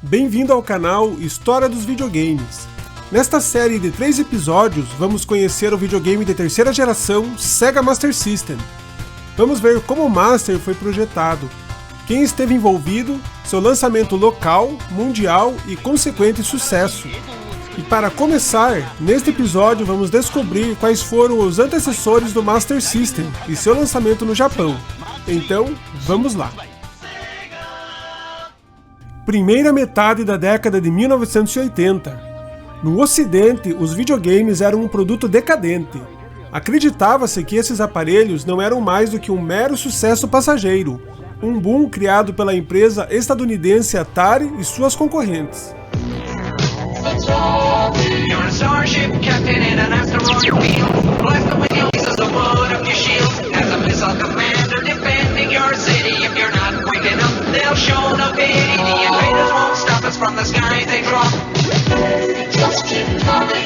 Bem-vindo ao canal História dos Videogames. Nesta série de 3 episódios, vamos conhecer o videogame de terceira geração Sega Master System. Vamos ver como o Master foi projetado, quem esteve envolvido, seu lançamento local, mundial e consequente sucesso. E para começar, neste episódio vamos descobrir quais foram os antecessores do Master System e seu lançamento no Japão. Então, vamos lá! Primeira metade da década de 1980. No Ocidente, os videogames eram um produto decadente. Acreditava-se que esses aparelhos não eram mais do que um mero sucesso passageiro, um boom criado pela empresa estadunidense Atari e suas concorrentes.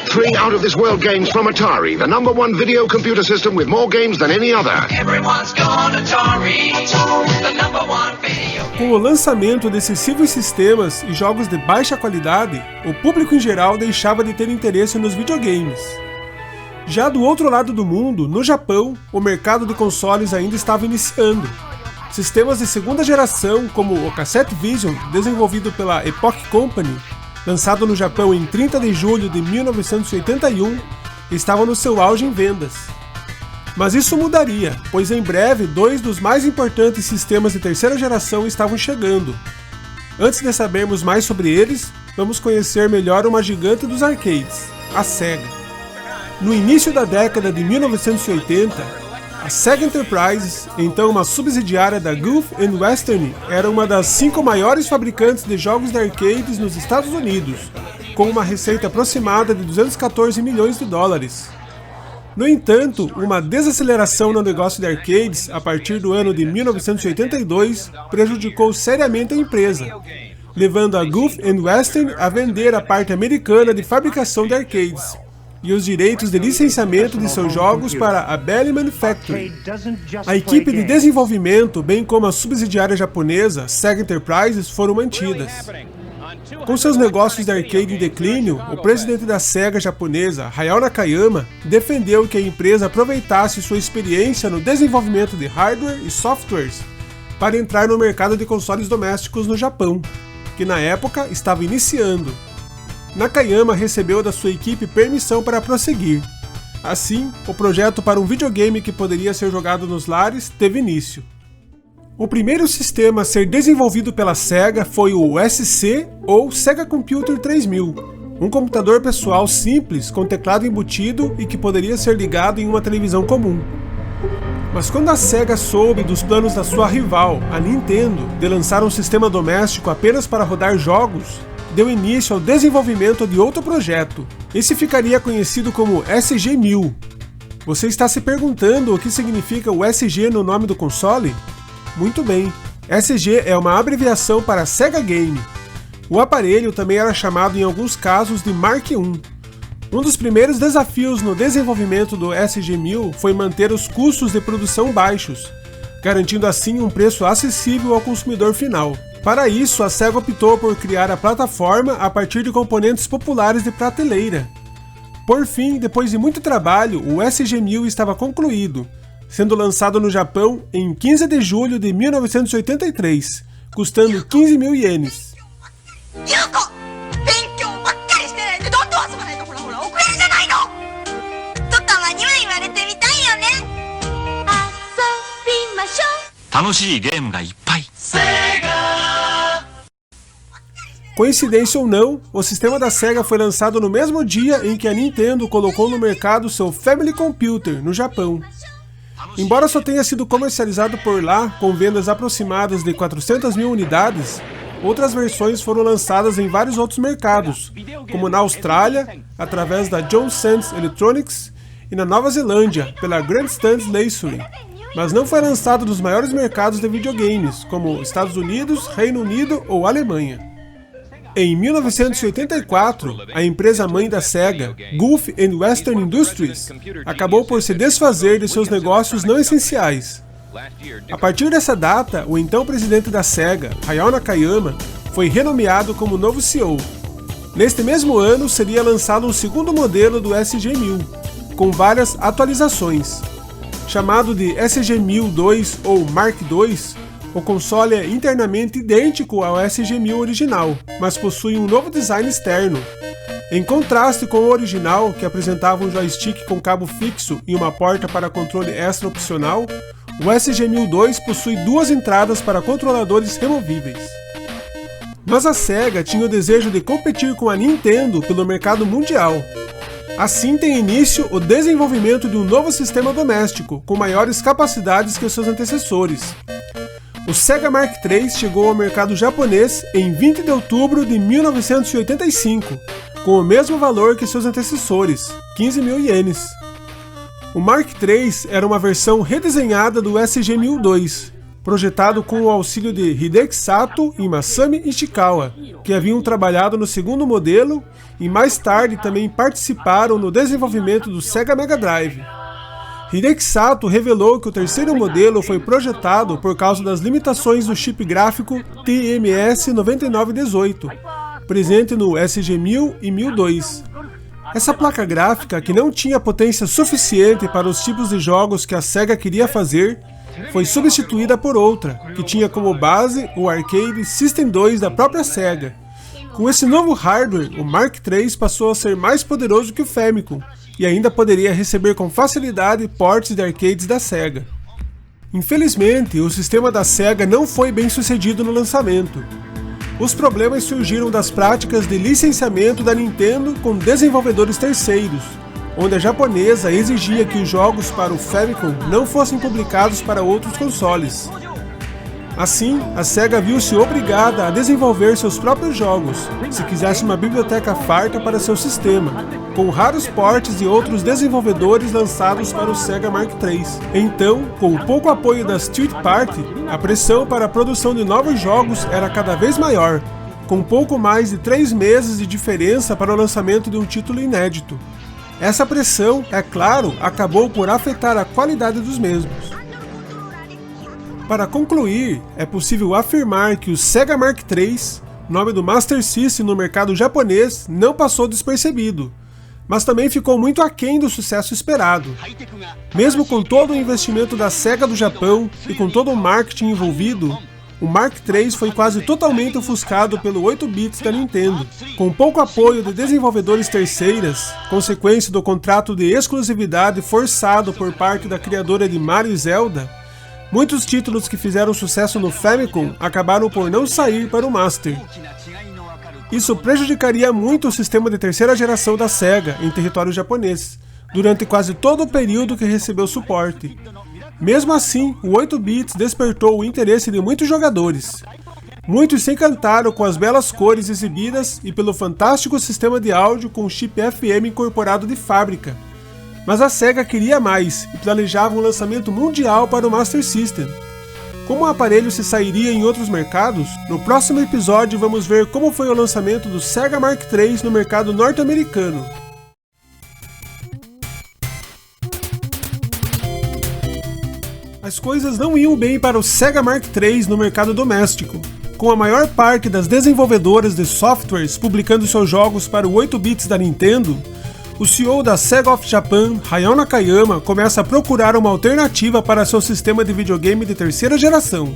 Three out-of-this-world games from Atari, the #1 video computer system with more games than any other. Everyone's gone Atari, the #1 video. Com o lançamento de excessivos sistemas e jogos de baixa qualidade, o público em geral deixava de ter interesse nos videogames. Já do outro lado do mundo, no Japão, o mercado de consoles ainda estava iniciando. Sistemas de segunda geração, como o Cassette Vision, desenvolvido pela Epoch Company, lançado no Japão em 30 de julho de 1981, estava no seu auge em vendas. Mas isso mudaria, pois em breve 2 dos mais importantes sistemas de terceira geração estavam chegando. Antes de sabermos mais sobre eles, vamos conhecer melhor uma gigante dos arcades, a Sega. No início da década de 1980, a Sega Enterprises, então uma subsidiária da Gulf and Western, era uma das 5 maiores fabricantes de jogos de arcades nos Estados Unidos, com uma receita aproximada de 214 milhões de dólares. No entanto, uma desaceleração no negócio de arcades a partir do ano de 1982 prejudicou seriamente a empresa, levando a Gulf and Western a vender a parte americana de fabricação de arcades e os direitos de licenciamento de seus jogos para a Bally Manufacturing. A equipe de desenvolvimento, bem como a subsidiária japonesa, Sega Enterprises, foram mantidas. Com seus negócios de arcade em declínio, o presidente da Sega japonesa, Hayao Nakayama, defendeu que a empresa aproveitasse sua experiência no desenvolvimento de hardware e softwares para entrar no mercado de consoles domésticos no Japão, que na época estava iniciando. Nakayama recebeu da sua equipe permissão para prosseguir. Assim, o projeto para um videogame que poderia ser jogado nos lares teve início. O primeiro sistema a ser desenvolvido pela Sega foi o SC, ou Sega Computer 3000, um computador pessoal simples com teclado embutido e que poderia ser ligado em uma televisão comum. Mas quando a Sega soube dos planos da sua rival, a Nintendo, de lançar um sistema doméstico apenas para rodar jogos, deu início ao desenvolvimento de outro projeto. Esse ficaria conhecido como SG-1000. Você está se perguntando o que significa o SG no nome do console? Muito bem, SG é uma abreviação para Sega Game. O aparelho também era chamado em alguns casos de Mark I. Um dos primeiros desafios no desenvolvimento do SG-1000 foi manter os custos de produção baixos, garantindo assim um preço acessível ao consumidor final. Para isso, a Sega optou por criar a plataforma a partir de componentes populares de prateleira. Por fim, depois de muito trabalho, o SG-1000 estava concluído, sendo lançado no Japão em 15 de julho de 1983, custando 15 mil ienes. Coincidência ou não, o sistema da Sega foi lançado no mesmo dia em que a Nintendo colocou no mercado seu Family Computer, no Japão. Embora só tenha sido comercializado por lá com vendas aproximadas de 400 mil unidades, outras versões foram lançadas em vários outros mercados, como na Austrália, através da John Sands Electronics, e na Nova Zelândia, pela Grandstands Lacery, mas não foi lançado nos maiores mercados de videogames, como Estados Unidos, Reino Unido ou Alemanha. Em 1984, a empresa mãe da Sega, Gulf and Western Industries, acabou por se desfazer de seus negócios não essenciais. A partir dessa data, o então presidente da Sega, Hayao Nakayama, foi renomeado como novo CEO. Neste mesmo ano, seria lançado um segundo modelo do SG-1000, com várias atualizações. Chamado de SG-1000 ou Mark II, o console é internamente idêntico ao SG-1000 original, mas possui um novo design externo. Em contraste com o original, que apresentava um joystick com cabo fixo e uma porta para controle extra opcional, o SG-1002 possui duas entradas para controladores removíveis. Mas a Sega tinha o desejo de competir com a Nintendo pelo mercado mundial. Assim tem início o desenvolvimento de um novo sistema doméstico, com maiores capacidades que os seus antecessores. O Sega Mark III chegou ao mercado japonês em 20 de outubro de 1985, com o mesmo valor que seus antecessores, 15 mil ienes. O Mark III era uma versão redesenhada do SG-1002, projetado com o auxílio de Hideki Sato e Masami Ishikawa, que haviam trabalhado no segundo modelo e mais tarde também participaram no desenvolvimento do Sega Mega Drive. Hideki Sato revelou que o terceiro modelo foi projetado por causa das limitações do chip gráfico TMS-9918, presente no SG-1000 e 1002. Essa placa gráfica, que não tinha potência suficiente para os tipos de jogos que a Sega queria fazer, foi substituída por outra, que tinha como base o Arcade System 2 da própria Sega. Com esse novo hardware, o Mark III passou a ser mais poderoso que o Famicom, e ainda poderia receber com facilidade ports de arcades da Sega. Infelizmente, o sistema da Sega não foi bem sucedido no lançamento. Os problemas surgiram das práticas de licenciamento da Nintendo com desenvolvedores terceiros, onde a japonesa exigia que os jogos para o Famicom não fossem publicados para outros consoles. Assim, a Sega viu-se obrigada a desenvolver seus próprios jogos, se quisesse uma biblioteca farta para seu sistema, com raros ports de outros desenvolvedores lançados para o Sega Mark III. Então, com o pouco apoio das third party, a pressão para a produção de novos jogos era cada vez maior, com pouco mais de 3 meses de diferença para o lançamento de um título inédito. Essa pressão, é claro, acabou por afetar a qualidade dos mesmos. Para concluir, é possível afirmar que o Sega Mark III, nome do Master System no mercado japonês, não passou despercebido, mas também ficou muito aquém do sucesso esperado. Mesmo com todo o investimento da Sega do Japão e com todo o marketing envolvido, o Mark III foi quase totalmente ofuscado pelo 8-bits da Nintendo, com pouco apoio de desenvolvedores terceiras, consequência do contrato de exclusividade forçado por parte da criadora de Mario e Zelda. Muitos títulos que fizeram sucesso no Famicom acabaram por não sair para o Master. Isso prejudicaria muito o sistema de terceira geração da Sega em território japonês, durante quase todo o período que recebeu suporte. Mesmo assim, o 8-bits despertou o interesse de muitos jogadores. Muitos se encantaram com as belas cores exibidas e pelo fantástico sistema de áudio com chip FM incorporado de fábrica. Mas a Sega queria mais e planejava um lançamento mundial para o Master System. Como o aparelho se sairia em outros mercados, no próximo episódio vamos ver como foi o lançamento do Sega Mark III no mercado norte-americano. As coisas não iam bem para o Sega Mark III no mercado doméstico, com a maior parte das desenvolvedoras de softwares publicando seus jogos para o 8-bits da Nintendo. O CEO da Sega of Japan, Hayao Nakayama, começa a procurar uma alternativa para seu sistema de videogame de terceira geração.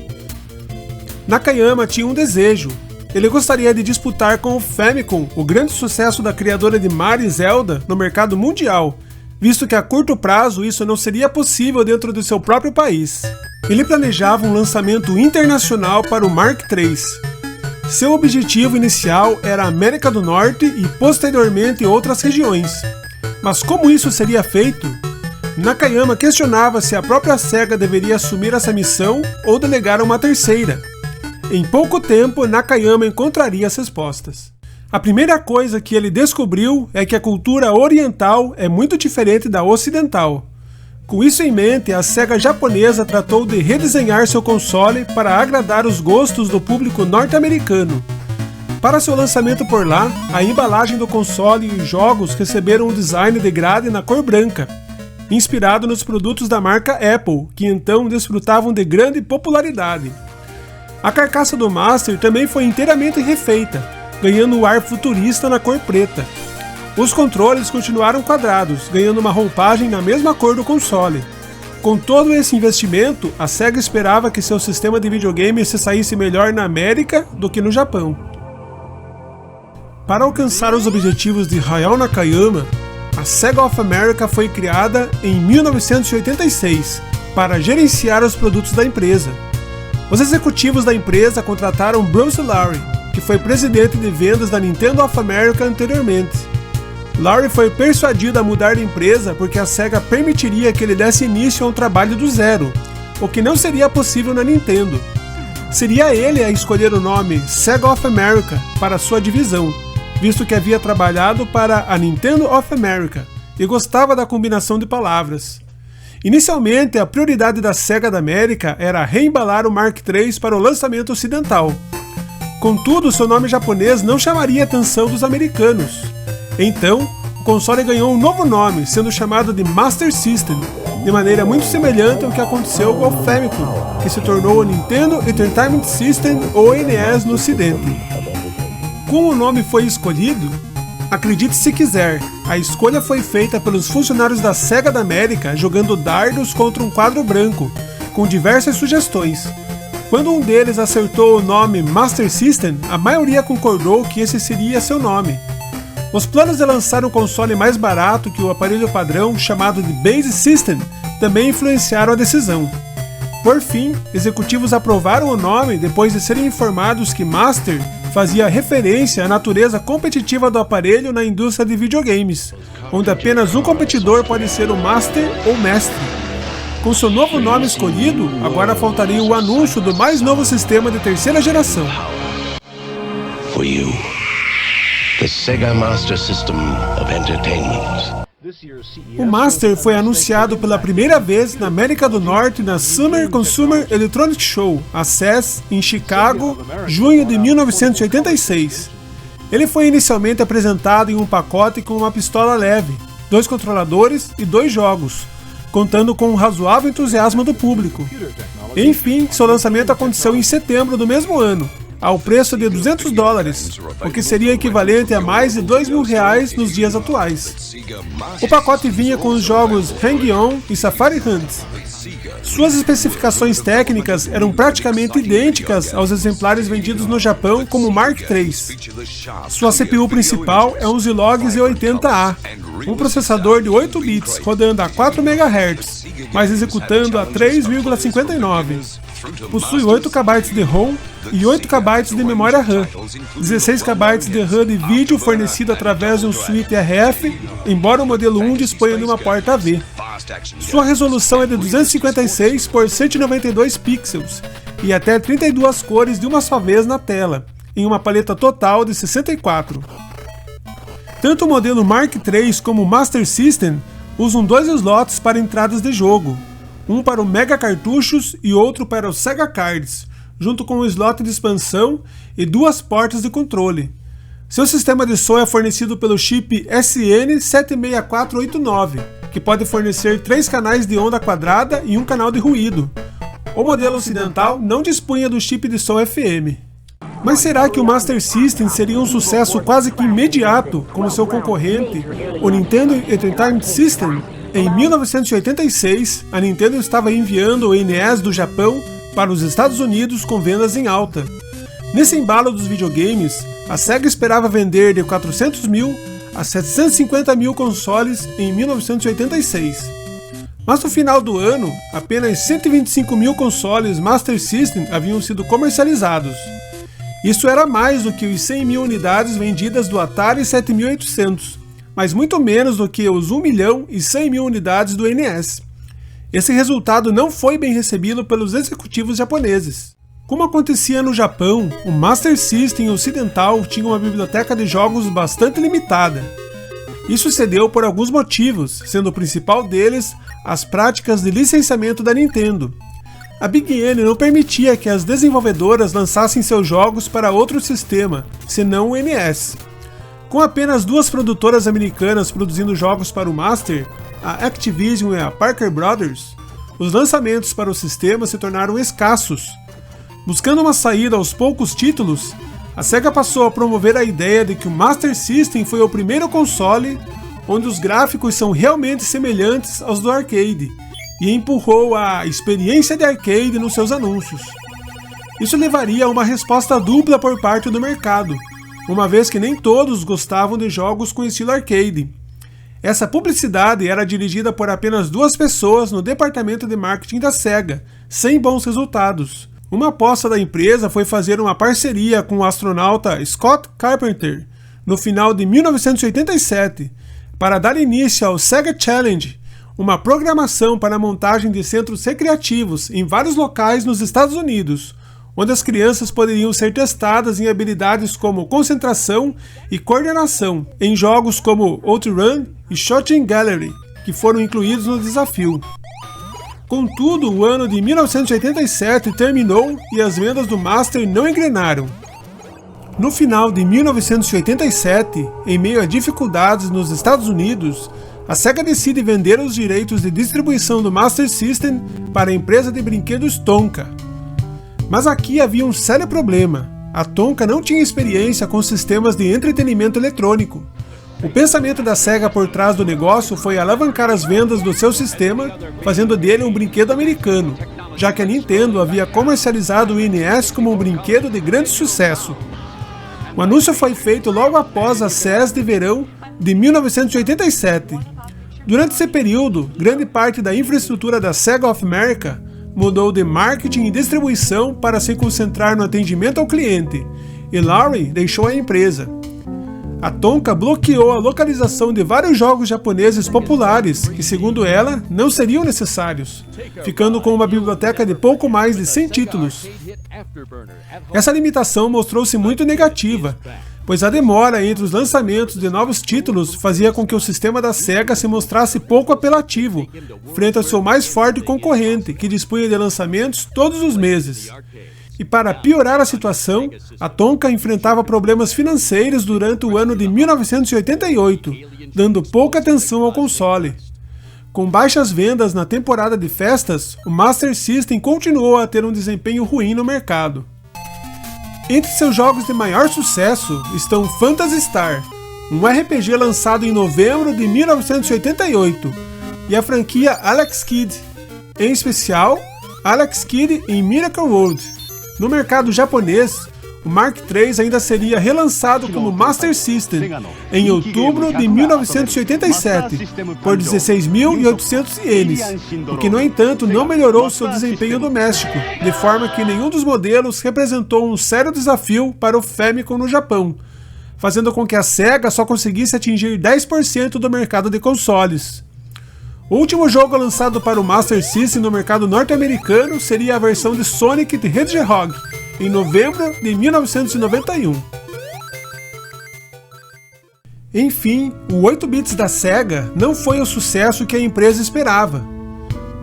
Nakayama tinha um desejo. Ele gostaria de disputar com o Famicom o grande sucesso da criadora de Mario e Zelda no mercado mundial, visto que a curto prazo isso não seria possível dentro do seu próprio país. Ele planejava um lançamento internacional para o Mark III. Seu objetivo inicial era a América do Norte e posteriormente outras regiões. Mas como isso seria feito? Nakayama questionava se a própria SEGA deveria assumir essa missão ou delegar a uma terceira. Em pouco tempo, Nakayama encontraria as respostas. A primeira coisa que ele descobriu é que a cultura oriental é muito diferente da ocidental. Com isso em mente, a SEGA japonesa tratou de redesenhar seu console para agradar os gostos do público norte-americano. Para seu lançamento por lá, a embalagem do console e os jogos receberam um design de grade na cor branca, inspirado nos produtos da marca Apple, que então desfrutavam de grande popularidade. A carcaça do Master também foi inteiramente refeita, ganhando um ar futurista na cor preta. Os controles continuaram quadrados, ganhando uma roupagem na mesma cor do console. Com todo esse investimento, a SEGA esperava que seu sistema de videogame se saísse melhor na América do que no Japão. Para alcançar os objetivos de Hayao Nakayama, a SEGA of America foi criada em 1986 para gerenciar os produtos da empresa. Os executivos da empresa contrataram Bruce Lawrie, que foi presidente de vendas da Nintendo of America anteriormente. Lawrie foi persuadido a mudar de empresa porque a SEGA permitiria que ele desse início a um trabalho do zero, o que não seria possível na Nintendo. Seria ele a escolher o nome SEGA of America para sua divisão, visto que havia trabalhado para a Nintendo of America e gostava da combinação de palavras. Inicialmente, a prioridade da SEGA da América era reembalar o Mark III para o lançamento ocidental. Contudo, seu nome japonês não chamaria a atenção dos americanos. Então, o console ganhou um novo nome, sendo chamado de Master System, de maneira muito semelhante ao que aconteceu com o Famicom, que se tornou o Nintendo Entertainment System ou NES no ocidente. Como o nome foi escolhido? Acredite se quiser, a escolha foi feita pelos funcionários da SEGA da América jogando dardos contra um quadro branco, com diversas sugestões. Quando um deles acertou o nome Master System, a maioria concordou que esse seria seu nome. Os planos de lançar um console mais barato que o aparelho padrão, chamado de Base System, também influenciaram a decisão. Por fim, executivos aprovaram o nome depois de serem informados que Master fazia referência à natureza competitiva do aparelho na indústria de videogames, onde apenas um competidor pode ser o Master ou Mestre. Com seu novo nome escolhido, agora faltaria o anúncio do mais novo sistema de terceira geração. For you, the Sega Master System of Entertainment. O Master foi anunciado pela primeira vez na América do Norte na Summer Consumer Electronics Show, a SES, em Chicago, junho de 1986. Ele foi inicialmente apresentado em um pacote com uma pistola leve, 2 controladores e 2 jogos, contando com um razoável entusiasmo do público. Enfim, seu lançamento aconteceu em setembro do mesmo ano, ao preço de $200, o que seria equivalente a mais de R$2.000 nos dias atuais. O pacote vinha com os jogos Hang-On e Safari Hunt. Suas especificações técnicas eram praticamente idênticas aos exemplares vendidos no Japão como Mark III. Sua CPU principal é um Zilog Z80A, um processador de 8 bits rodando a 4 MHz, mas executando a 3,59. Possui 8 KB de ROM e 8 KB de memória RAM, 16 KB de RAM de vídeo fornecido através de um switch RF, embora o modelo 1 disponha de uma porta AV. Sua resolução é de 256 por 192 pixels e até 32 cores de uma só vez na tela, em uma paleta total de 64. Tanto o modelo Mark III como o Master System usam 2 slots para entradas de jogo, um para o Mega Cartuchos e outro para o Sega Cards, junto com um slot de expansão e 2 portas de controle. Seu sistema de som é fornecido pelo chip SN76489, que pode fornecer 3 canais de onda quadrada e um canal de ruído. O modelo ocidental não dispunha do chip de som FM. Mas será que o Master System seria um sucesso quase que imediato, como seu concorrente, o Nintendo Entertainment System? Em 1986, a Nintendo estava enviando o NES do Japão para os Estados Unidos com vendas em alta. Nesse embalo dos videogames, a SEGA esperava vender de 400 mil a 750 mil consoles em 1986. Mas no final do ano, apenas 125 mil consoles Master System haviam sido comercializados. Isso era mais do que os 100 mil unidades vendidas do Atari 7800, mas muito menos do que os 1.100.000 unidades do NES. Esse resultado não foi bem recebido pelos executivos japoneses. Como acontecia no Japão, o Master System ocidental tinha uma biblioteca de jogos bastante limitada. Isso se deu por alguns motivos, sendo o principal deles as práticas de licenciamento da Nintendo. A Big N não permitia que as desenvolvedoras lançassem seus jogos para outro sistema, senão o NES. Com apenas 2 produtoras americanas produzindo jogos para o Master, a Activision e a Parker Brothers, os lançamentos para o sistema se tornaram escassos. Buscando uma saída aos poucos títulos, a Sega passou a promover a ideia de que o Master System foi o primeiro console onde os gráficos são realmente semelhantes aos do arcade, e empurrou a experiência de arcade nos seus anúncios. Isso levaria a uma resposta dupla por parte do mercado, uma vez que nem todos gostavam de jogos com estilo arcade. Essa publicidade era dirigida por apenas 2 pessoas no departamento de marketing da Sega, sem bons resultados. Uma aposta da empresa foi fazer uma parceria com o astronauta Scott Carpenter no final de 1987 para dar início ao Sega Challenge, uma programação para a montagem de centros recreativos em vários locais nos Estados Unidos, onde as crianças poderiam ser testadas em habilidades como concentração e coordenação, em jogos como Outrun e Shooting Gallery, que foram incluídos no desafio. Contudo, o ano de 1987 terminou e as vendas do Master não engrenaram. No final de 1987, em meio a dificuldades nos Estados Unidos, a Sega decide vender os direitos de distribuição do Master System para a empresa de brinquedos Tonka. Mas aqui havia um sério problema. A Tonka não tinha experiência com sistemas de entretenimento eletrônico. O pensamento da Sega por trás do negócio foi alavancar as vendas do seu sistema, fazendo dele um brinquedo americano, já que a Nintendo havia comercializado o NES como um brinquedo de grande sucesso. O anúncio foi feito logo após a CES de verão de 1987. Durante esse período, grande parte da infraestrutura da Sega of America mudou de marketing e distribuição para se concentrar no atendimento ao cliente, e Laurie deixou a empresa. A Tonka bloqueou a localização de vários jogos japoneses populares que, segundo ela, não seriam necessários, ficando com uma biblioteca de pouco mais de 100 títulos. Essa limitação mostrou-se muito negativa, pois a demora entre os lançamentos de novos títulos fazia com que o sistema da Sega se mostrasse pouco apelativo, frente ao seu mais forte concorrente, que dispunha de lançamentos todos os meses. E para piorar a situação, a Tonka enfrentava problemas financeiros durante o ano de 1988, dando pouca atenção ao console. Com baixas vendas na temporada de festas, o Master System continuou a ter um desempenho ruim no mercado. Entre seus jogos de maior sucesso estão Phantasy Star, um RPG lançado em novembro de 1988, e a franquia Alex Kidd, em especial Alex Kidd em Miracle World. No mercado japonês, o Mark III ainda seria relançado como Master System em outubro de 1987 por 16.800 ienes, o que no entanto não melhorou seu desempenho doméstico, de forma que nenhum dos modelos representou um sério desafio para o Famicom no Japão, fazendo com que a Sega só conseguisse atingir 10% do mercado de consoles. O último jogo lançado para o Master System no mercado norte-americano seria a versão de Sonic the Hedgehog, em novembro de 1991. Enfim, o 8-bits da Sega não foi o sucesso que a empresa esperava.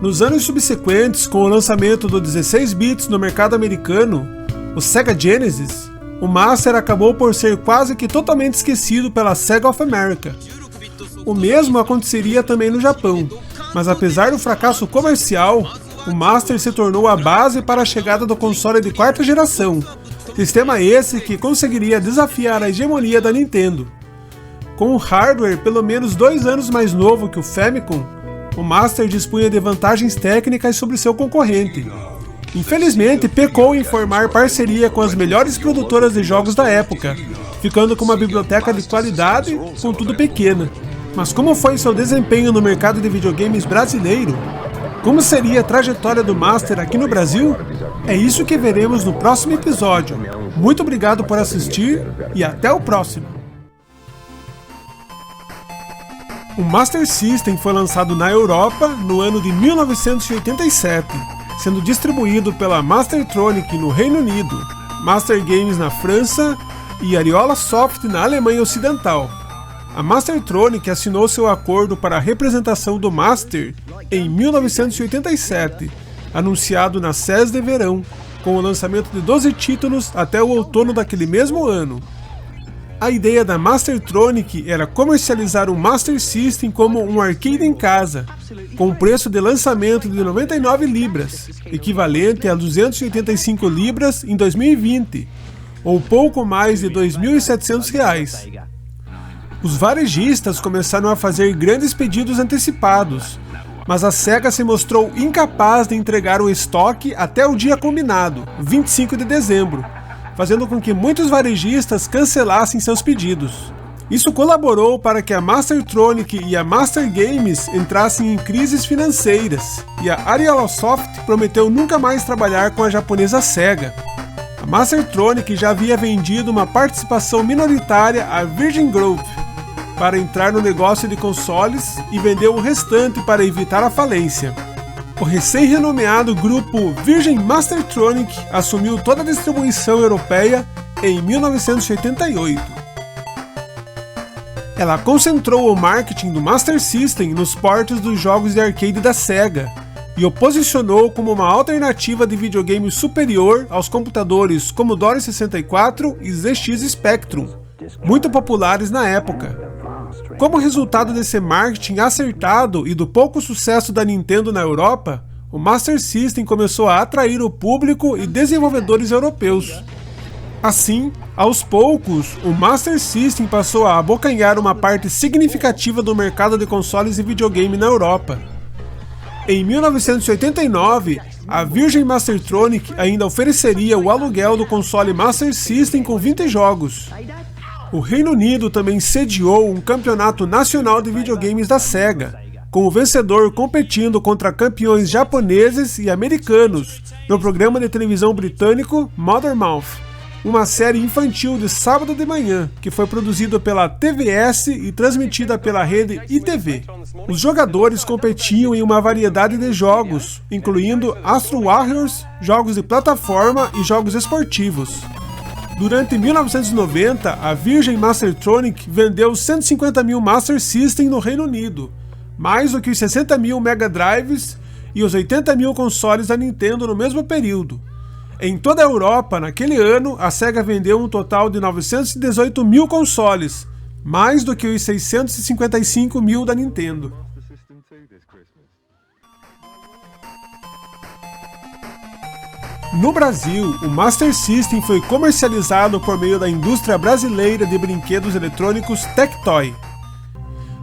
Nos anos subsequentes, com o lançamento do 16-bits no mercado americano, o Sega Genesis, o Master acabou por ser quase que totalmente esquecido pela Sega of America. O mesmo aconteceria também no Japão, mas apesar do fracasso comercial, o Master se tornou a base para a chegada do console de 4ª geração, sistema esse que conseguiria desafiar a hegemonia da Nintendo. Com um hardware pelo menos 2 anos mais novo que o Famicom, o Master dispunha de vantagens técnicas sobre seu concorrente. Infelizmente, pecou em formar parceria com as melhores produtoras de jogos da época, ficando com uma biblioteca de qualidade, contudo pequena. Mas como foi seu desempenho no mercado de videogames brasileiro? Como seria a trajetória do Master aqui no Brasil? É isso que veremos no próximo episódio. Muito obrigado por assistir e até o próximo! O Master System foi lançado na Europa no ano de 1987, sendo distribuído pela Mastertronic no Reino Unido, Master Games na França e Ariola Soft na Alemanha Ocidental. A Mastertronic assinou seu acordo para a representação do Master em 1987, anunciado na CES de Verão, com o lançamento de 12 títulos até o outono daquele mesmo ano. A ideia da Mastertronic era comercializar o Master System como um arcade em casa, com preço de lançamento de 99 libras, equivalente a 285 libras em 2020, ou pouco mais de R$ 2.700. Os varejistas começaram a fazer grandes pedidos antecipados, mas a SEGA se mostrou incapaz de entregar o estoque até o dia combinado, 25 de dezembro, fazendo com que muitos varejistas cancelassem seus pedidos. Isso colaborou para que a Mastertronic e a Master Games entrassem em crises financeiras, e a Ariola Soft prometeu nunca mais trabalhar com a japonesa SEGA. A Mastertronic já havia vendido uma participação minoritária à Virgin Group para entrar no negócio de consoles e vendeu o restante para evitar a falência. O recém-renomeado grupo Virgin Mastertronic assumiu toda a distribuição europeia em 1988. Ela concentrou o marketing do Master System nos portes dos jogos de arcade da SEGA e o posicionou como uma alternativa de videogame superior aos computadores Commodore 64 e ZX Spectrum, muito populares na época. Como resultado desse marketing acertado e do pouco sucesso da Nintendo na Europa, o Master System começou a atrair o público e desenvolvedores europeus. Assim, aos poucos, o Master System passou a abocanhar uma parte significativa do mercado de consoles e videogame na Europa. Em 1989, a Virgin Mastertronic ainda ofereceria o aluguel do console Master System com 20 jogos. O Reino Unido também sediou um campeonato nacional de videogames da SEGA, com o vencedor competindo contra campeões japoneses e americanos no programa de televisão britânico Mothermouth, uma série infantil de sábado de manhã que foi produzida pela TVS e transmitida pela rede ITV. Os jogadores competiam em uma variedade de jogos, incluindo Astro Warriors, jogos de plataforma e jogos esportivos. Durante 1990, a Virgin Mastertronic vendeu 150 mil Master System no Reino Unido, mais do que os 60 mil Mega Drives e os 80 mil consoles da Nintendo no mesmo período. Em toda a Europa, naquele ano, a SEGA vendeu um total de 918 mil consoles, mais do que os 655 mil da Nintendo. No Brasil, o Master System foi comercializado por meio da indústria brasileira de brinquedos eletrônicos Tectoy.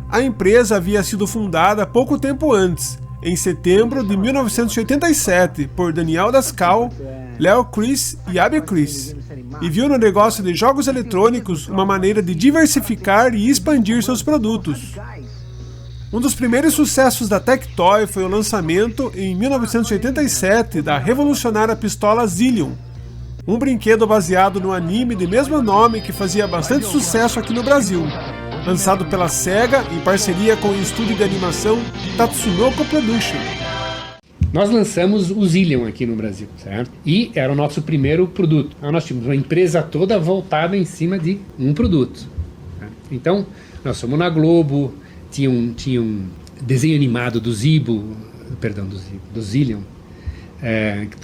A empresa havia sido fundada pouco tempo antes, em setembro de 1987, por Daniel Dascal, Léo Chris e Abe Chris, e viu no negócio de jogos eletrônicos uma maneira de diversificar e expandir seus produtos. Um dos primeiros sucessos da Tectoy foi o lançamento, em 1987, da revolucionária pistola Zillion, um brinquedo baseado no anime de mesmo nome que fazia bastante sucesso aqui no Brasil, lançado pela SEGA em parceria com o estúdio de animação Tatsunoko Production. Nós lançamos o Zillion aqui no Brasil, certo? E era o nosso primeiro produto. Então, nós tínhamos uma empresa toda voltada em cima de um produto. Tá? Então, nós fomos na Globo, tinha um desenho animado do Zillion,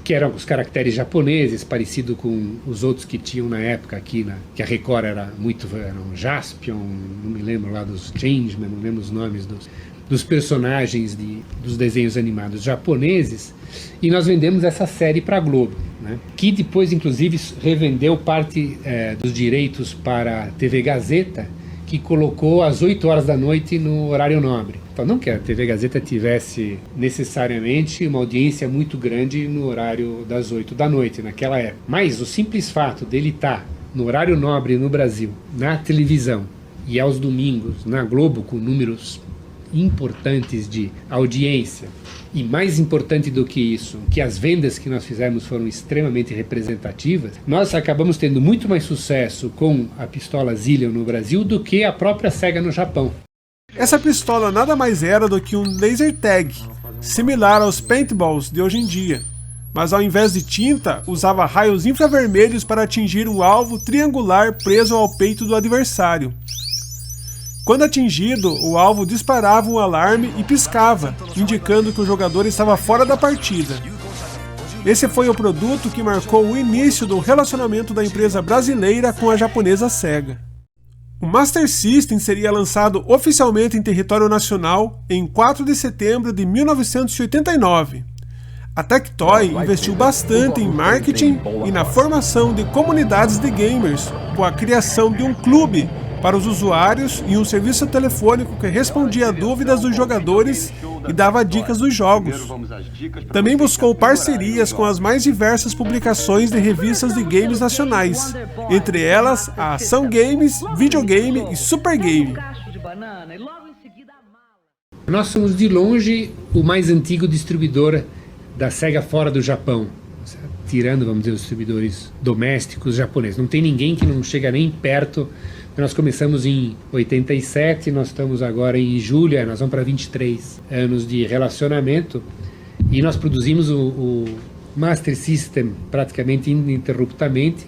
que eram os caracteres japoneses, parecido com os outros que tinham na época aqui, que a Record era um Jaspion, não me lembro lá dos Changeman, não lembro os nomes dos personagens dos desenhos animados japoneses, e nós vendemos essa série para a Globo, né? Que depois inclusive revendeu parte dos direitos para a TV Gazeta, que colocou às 8 horas da noite no horário nobre. Então, não que a TV Gazeta tivesse necessariamente uma audiência muito grande no horário das 8 da noite naquela época, mas o simples fato dele estar no horário nobre no Brasil, na televisão, e aos domingos na Globo, com números importantes de audiência, e mais importante do que isso, que as vendas que nós fizemos foram extremamente representativas, nós acabamos tendo muito mais sucesso com a pistola Zillion no Brasil do que a própria SEGA no Japão. Essa pistola nada mais era do que um laser tag, similar aos paintballs de hoje em dia, mas ao invés de tinta, usava raios infravermelhos para atingir um alvo triangular preso ao peito do adversário. Quando atingido, o alvo disparava um alarme e piscava, indicando que o jogador estava fora da partida. Esse foi o produto que marcou o início do relacionamento da empresa brasileira com a japonesa Sega. O Master System seria lançado oficialmente em território nacional em 4 de setembro de 1989. A Tectoy investiu bastante em marketing e na formação de comunidades de gamers, com a criação de um clube para os usuários e um serviço telefônico que respondia a dúvidas dos jogadores e dava dicas dos jogos. Também buscou parcerias com as mais diversas publicações de revistas de games nacionais, entre elas a Ação Games, Videogame e Super Game. Nós somos de longe o mais antigo distribuidor da Sega fora do Japão, tirando, vamos dizer, os distribuidores domésticos japoneses. Não tem ninguém que não chega nem perto. Nós começamos em 87, nós estamos agora em julho, nós vamos para 23 anos de relacionamento, e nós produzimos o Master System praticamente ininterruptamente,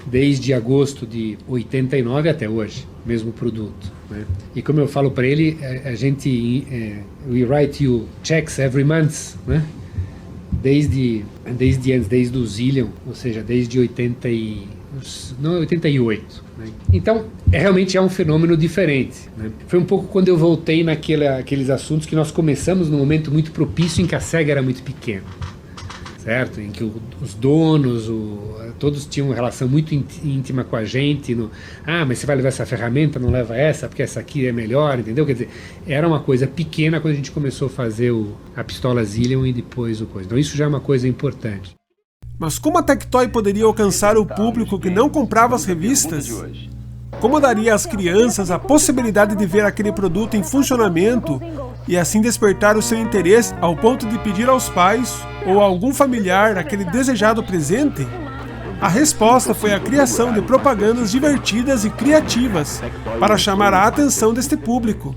desde agosto de 89 até hoje, mesmo produto, né? E como eu falo para ele, a gente, we write you checks every month, né? Desde o Zillion, ou seja, desde 88. Né? Então, realmente é um fenômeno diferente. Né? Foi um pouco quando eu voltei naqueles assuntos que nós começamos num momento muito propício em que a Sega era muito pequena, certo? Em que os donos, todos tinham uma relação muito íntima com a gente. Mas você vai levar essa ferramenta, não leva essa, porque essa aqui é melhor, entendeu? Quer dizer, era uma coisa pequena quando a gente começou a fazer a pistola Zillion e depois o coisa. Então isso já é uma coisa importante. Mas como a Tectoy poderia alcançar o público que não comprava as revistas? Como daria às crianças a possibilidade de ver aquele produto em funcionamento e assim despertar o seu interesse ao ponto de pedir aos pais ou a algum familiar aquele desejado presente? A resposta foi a criação de propagandas divertidas e criativas para chamar a atenção deste público.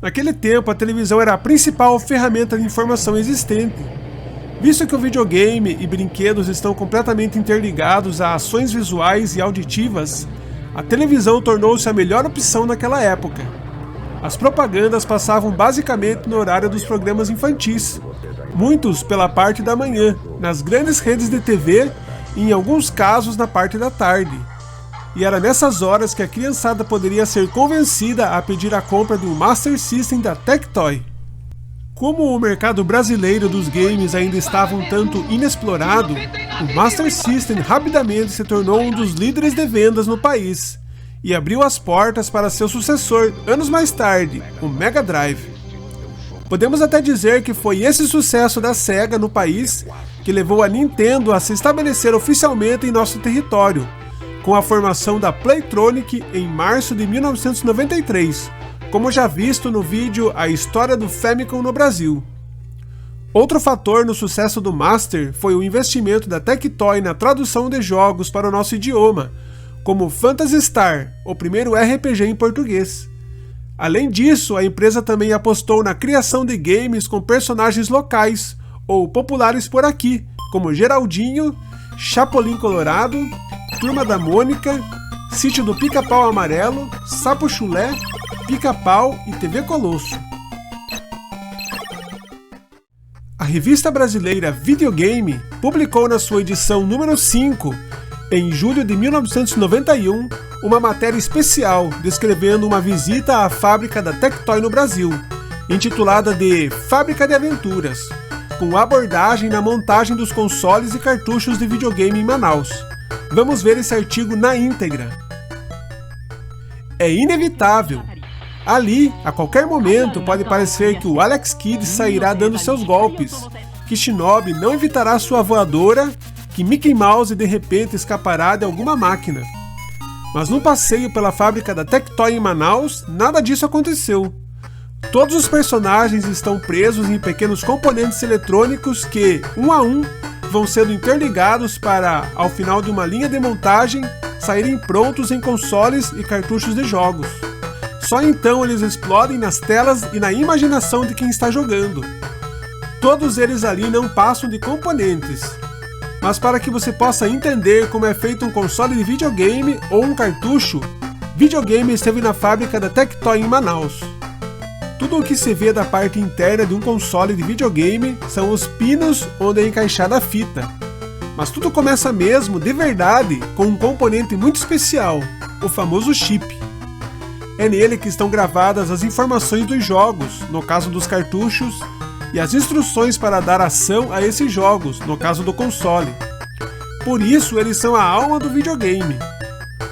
Naquele tempo, a televisão era a principal ferramenta de informação existente. Visto que o videogame e brinquedos estão completamente interligados a ações visuais e auditivas, a televisão tornou-se a melhor opção naquela época. As propagandas passavam basicamente no horário dos programas infantis, muitos pela parte da manhã, nas grandes redes de TV e em alguns casos na parte da tarde. E era nessas horas que a criançada poderia ser convencida a pedir a compra de um Master System da Tectoy. Como o mercado brasileiro dos games ainda estava um tanto inexplorado, o Master System rapidamente se tornou um dos líderes de vendas no país e abriu as portas para seu sucessor anos mais tarde, o Mega Drive. Podemos até dizer que foi esse sucesso da Sega no país que levou a Nintendo a se estabelecer oficialmente em nosso território, com a formação da Playtronic em março de 1993, como já visto no vídeo A História do Famicom no Brasil. Outro fator no sucesso do Master foi o investimento da Tectoy na tradução de jogos para o nosso idioma, como Phantasy Star, o primeiro RPG em português. Além disso, a empresa também apostou na criação de games com personagens locais, ou populares por aqui, como Geraldinho, Chapolin Colorado, Turma da Mônica, Sítio do Pica-Pau Amarelo, Sapo Chulé, Pica-Pau e TV Colosso. A revista brasileira Videogame publicou na sua edição número 5, em julho de 1991, uma matéria especial descrevendo uma visita à fábrica da Tectoy no Brasil, intitulada de Fábrica de Aventuras, com abordagem na montagem dos consoles e cartuchos de videogame em Manaus. Vamos ver esse artigo na íntegra. É inevitável. Ali, a qualquer momento, pode parecer que o Alex Kidd sairá dando seus golpes, que Shinobi não evitará sua voadora, que Mickey Mouse de repente escapará de alguma máquina. Mas no passeio pela fábrica da Tectoy em Manaus, nada disso aconteceu. Todos os personagens estão presos em pequenos componentes eletrônicos que, um a um, vão sendo interligados para, ao final de uma linha de montagem, saírem prontos em consoles e cartuchos de jogos. Só então eles explodem nas telas e na imaginação de quem está jogando. Todos eles ali não passam de componentes. Mas para que você possa entender como é feito um console de videogame ou um cartucho, videogame esteve na fábrica da Tectoy em Manaus. Tudo o que se vê da parte interna de um console de videogame são os pinos onde é encaixada a fita. Mas tudo começa mesmo, de verdade, com um componente muito especial, o famoso chip. É nele que estão gravadas as informações dos jogos, no caso dos cartuchos, e as instruções para dar ação a esses jogos, no caso do console. Por isso, eles são a alma do videogame.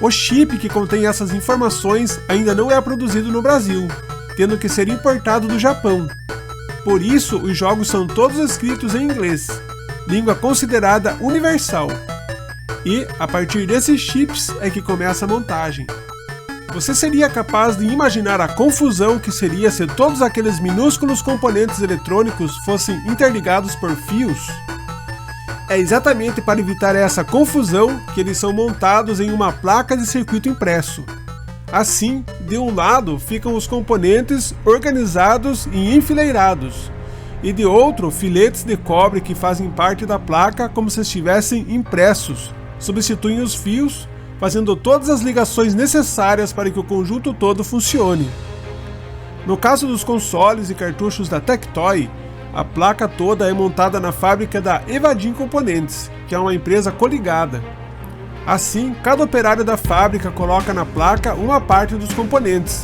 O chip que contém essas informações ainda não é produzido no Brasil, tendo que ser importado do Japão. Por isso, os jogos são todos escritos em inglês, língua considerada universal. E, a partir desses chips, é que começa a montagem. Você seria capaz de imaginar a confusão que seria se todos aqueles minúsculos componentes eletrônicos fossem interligados por fios? É exatamente para evitar essa confusão que eles são montados em uma placa de circuito impresso. Assim, de um lado ficam os componentes organizados e enfileirados, e de outro, filetes de cobre que fazem parte da placa como se estivessem impressos, substituem os fios, fazendo todas as ligações necessárias para que o conjunto todo funcione. No caso dos consoles e cartuchos da Tectoy, a placa toda é montada na fábrica da Evadim Componentes, que é uma empresa coligada. Assim, cada operário da fábrica coloca na placa uma parte dos componentes,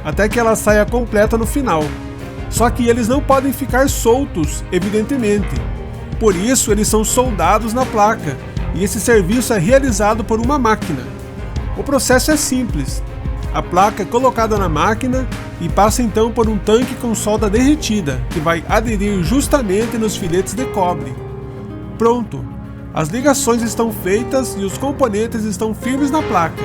até que ela saia completa no final. Só que eles não podem ficar soltos, evidentemente. Por isso, eles são soldados na placa, e esse serviço é realizado por uma máquina. O processo é simples. A placa é colocada na máquina e passa então por um tanque com solda derretida, que vai aderir justamente nos filetes de cobre. Pronto! As ligações estão feitas e os componentes estão firmes na placa.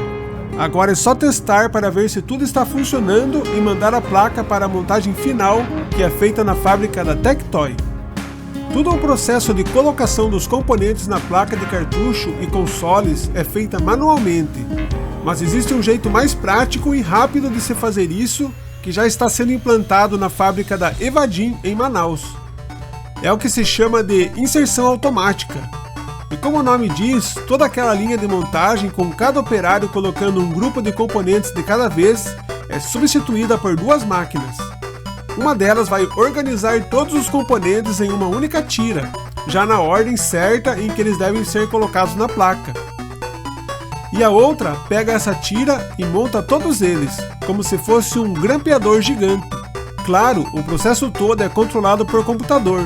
Agora é só testar para ver se tudo está funcionando e mandar a placa para a montagem final, que é feita na fábrica da Tectoy. Todo o processo de colocação dos componentes na placa de cartucho e consoles é feita manualmente, mas existe um jeito mais prático e rápido de se fazer isso, que já está sendo implantado na fábrica da Evadim em Manaus. É o que se chama de inserção automática. E como o nome diz, toda aquela linha de montagem com cada operário colocando um grupo de componentes de cada vez é substituída por duas máquinas. Uma delas vai organizar todos os componentes em uma única tira, já na ordem certa em que eles devem ser colocados na placa. E a outra pega essa tira e monta todos eles, como se fosse um grampeador gigante. Claro, o processo todo é controlado por computador.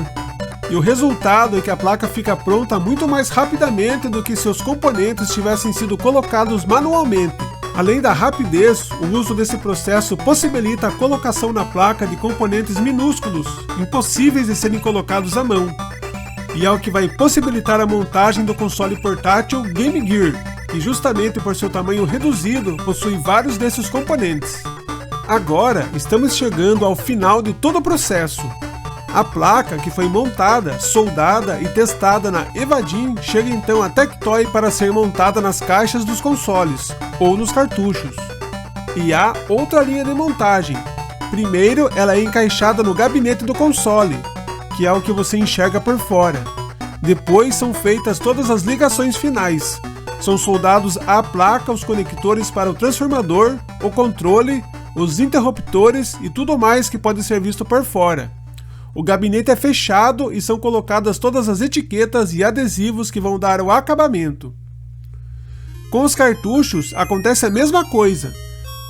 E o resultado é que a placa fica pronta muito mais rapidamente do que se os componentes tivessem sido colocados manualmente. Além da rapidez, o uso desse processo possibilita a colocação na placa de componentes minúsculos, impossíveis de serem colocados à mão. E é o que vai possibilitar a montagem do console portátil Game Gear, que justamente por seu tamanho reduzido, possui vários desses componentes. Agora, estamos chegando ao final de todo o processo. A placa, que foi montada, soldada e testada na Evadim, chega então à Tectoy para ser montada nas caixas dos consoles, ou nos cartuchos. E há outra linha de montagem. Primeiro, ela é encaixada no gabinete do console, que é o que você enxerga por fora. Depois são feitas todas as ligações finais. São soldados à placa os conectores para o transformador, o controle, os interruptores e tudo mais que pode ser visto por fora. O gabinete é fechado e são colocadas todas as etiquetas e adesivos que vão dar o acabamento. Com os cartuchos acontece a mesma coisa.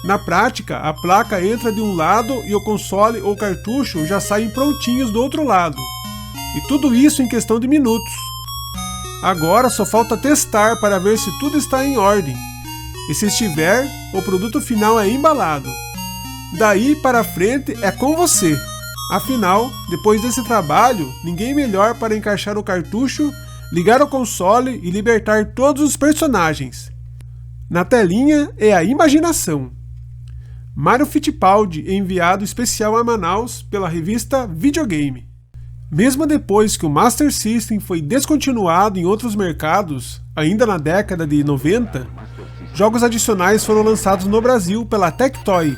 Na prática, a placa entra de um lado e o console ou cartucho já saem prontinhos do outro lado. E tudo isso em questão de minutos. Agora só falta testar para ver se tudo está em ordem. E se estiver, o produto final é embalado. Daí para frente é com você. Afinal, depois desse trabalho, ninguém melhor para encaixar o cartucho, ligar o console e libertar todos os personagens. Na telinha é a imaginação. Mário Fittipaldi, enviado especial a Manaus pela revista Videogame. Mesmo depois que o Master System foi descontinuado em outros mercados, ainda na década de 90, jogos adicionais foram lançados no Brasil pela Tectoy,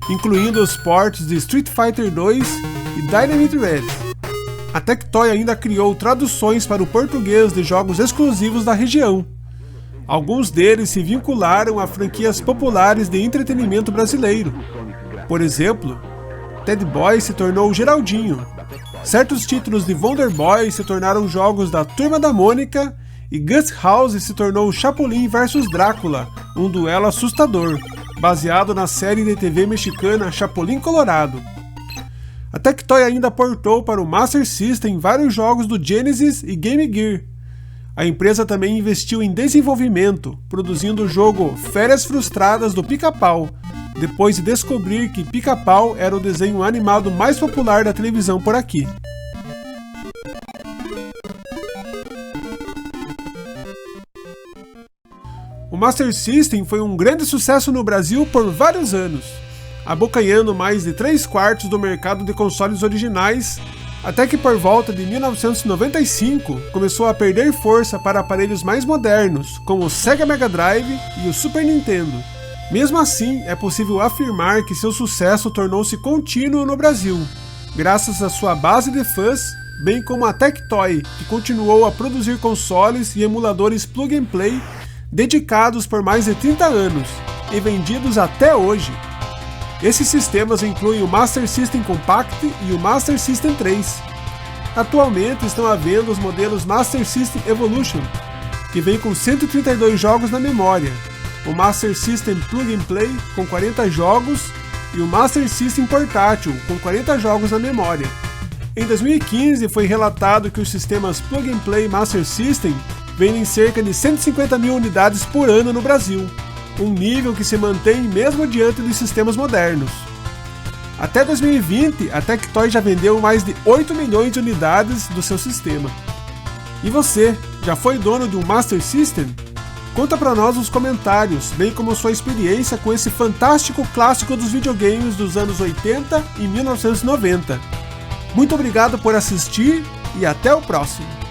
incluindo os ports de Street Fighter 2 e Dynamite Red. A Tectoy ainda criou traduções para o português de jogos exclusivos da região. Alguns deles se vincularam a franquias populares de entretenimento brasileiro. Por exemplo, Ted Boy se tornou Geraldinho. Certos títulos de Wonder Boy se tornaram jogos da Turma da Mônica e Gus House se tornou Chapulin vs Drácula, um duelo assustador, baseado na série de TV mexicana Chapulin Colorado. A Tectoy ainda portou para o Master System vários jogos do Genesis e Game Gear. A empresa também investiu em desenvolvimento, produzindo o jogo Férias Frustradas do Pica-Pau, depois de descobrir que Pica-Pau era o desenho animado mais popular da televisão por aqui. O Master System foi um grande sucesso no Brasil por vários anos, abocanhando mais de 3/4 do mercado de consoles originais, até que por volta de 1995 começou a perder força para aparelhos mais modernos, como o Sega Mega Drive e o Super Nintendo. Mesmo assim, é possível afirmar que seu sucesso tornou-se contínuo no Brasil, graças à sua base de fãs, bem como a Tectoy, que continuou a produzir consoles e emuladores plug and play dedicados por mais de 30 anos e vendidos até hoje. Esses sistemas incluem o Master System Compact e o Master System 3. Atualmente estão à venda os modelos Master System Evolution, que vem com 132 jogos na memória, o Master System Plug and Play com 40 jogos e o Master System Portátil com 40 jogos na memória. Em 2015 foi relatado que os sistemas Plug and Play Master System vendem cerca de 150 mil unidades por ano no Brasil, um nível que se mantém mesmo diante dos sistemas modernos. Até 2020, a Tectoy já vendeu mais de 8 milhões de unidades do seu sistema. E você, já foi dono de um Master System? Conta pra nós nos comentários, bem como sua experiência com esse fantástico clássico dos videogames dos anos 80 e 1990. Muito obrigado por assistir e até o próximo!